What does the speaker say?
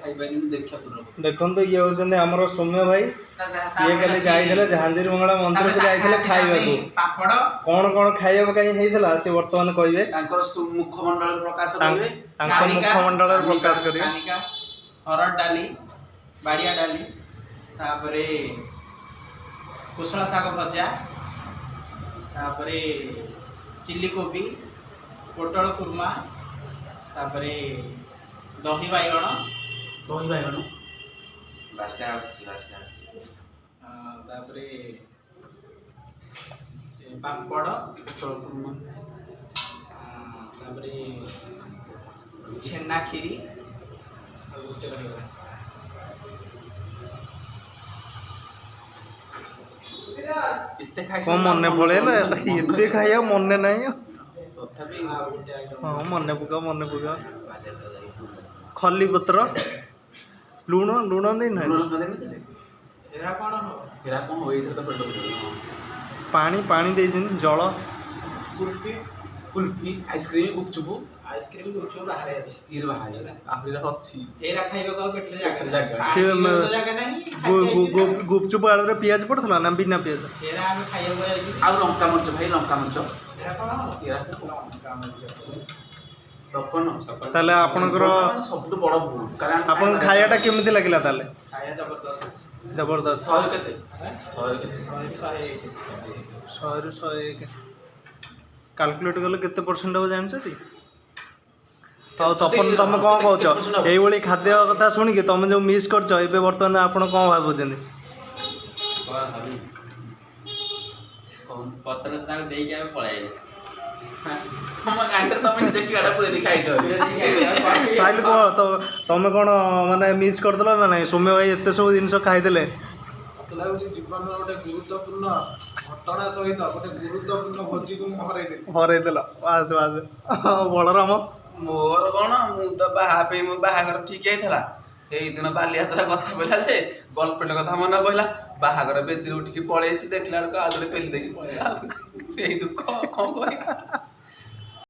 देखो ये होचंदे हमरो सौम्य भाई ये कले जाइथिले झांझीर मंगला मंदिर को जाइथिले खाइबा को पापड़ कोन कोन खाइबा कहीं हेइथला से वर्तमान कहबे तांकर मुखमंडल प्रकाश करिवे तांकर मुखमंडल प्रकाश करिवे कानिका हरड़ डाली बाड़िया डाली तापरे कुसला साग भजा तापरे चिल्ली कोबी पोटल कुर्मा तापरे दही बाइगण बास्ता आसी तापरे पापड़ पोटल कुर्मा तापरे छेना खीरी गोटे रहिबा इत्ते खाइ कम मन पड़ेला एते खाइया मन नहीं तथापि हाँ मन पुका खली पत्र लुण लुण दे ना हेरा कौन हो इधर तो पेट पानी पानी देछिन जल कुल्फी आइसक्रीम गुपचुप बाहर अछि इर बाहर आहुरी अछि हेरा खाइबा को पेटले जागा से जागा नहीं गुपचुप आलू रे प्याज पड़थला ना बिना प्याज हेरा हम खाइबा जाई आ लंका मरच भाई लंका मरच हेरा कौन हो हेरा लंका मरच तपन ताले आपनकर सबटु बड़ भूल कारण आपन खायाटा केमिति लागिला ताले खाया जबरदस्त जबरदस्त 100 केते 100 100 101 कैलकुलेट कले केते परसेंट हो जान छथि तो तपन तुम कौन कहछ एई भली खाद्य कथा सुनि के तुम जो मिस करछ एबे वर्तमान आपण कोन भाबुछन पत्र ताक देई के पळाई तुम गांडर तुम निजे किड़ा पूरे दिखाई छ साइल को तो तुम कोन माने मिस कर दलो ना नहीं सौम्य भाई एते सब जिंस खाइ देले मत लाଗୁଛି ଜୀବନର ଗୋଟେ ଗୁରୁତ୍ୱପୂର୍ଣ୍ଣ ଘଟଣା ସହିତ ଗୋଟେ ଗୁରୁତ୍ୱପୂର୍ଣ୍ଣ ଭୋଜିକୁ हरै देला बास बास बलराम मोर कोन मु तो बाहा पे मु बाहागर ठीक हेतला एई दिन बालियात्रा कथा बोला जे गर्लफ्रेंड कथा मन पइला बाहागर बेदरी उठिकी पळेछि देखला को आदरे पेली देकी पळेला एई दुख कोन कहि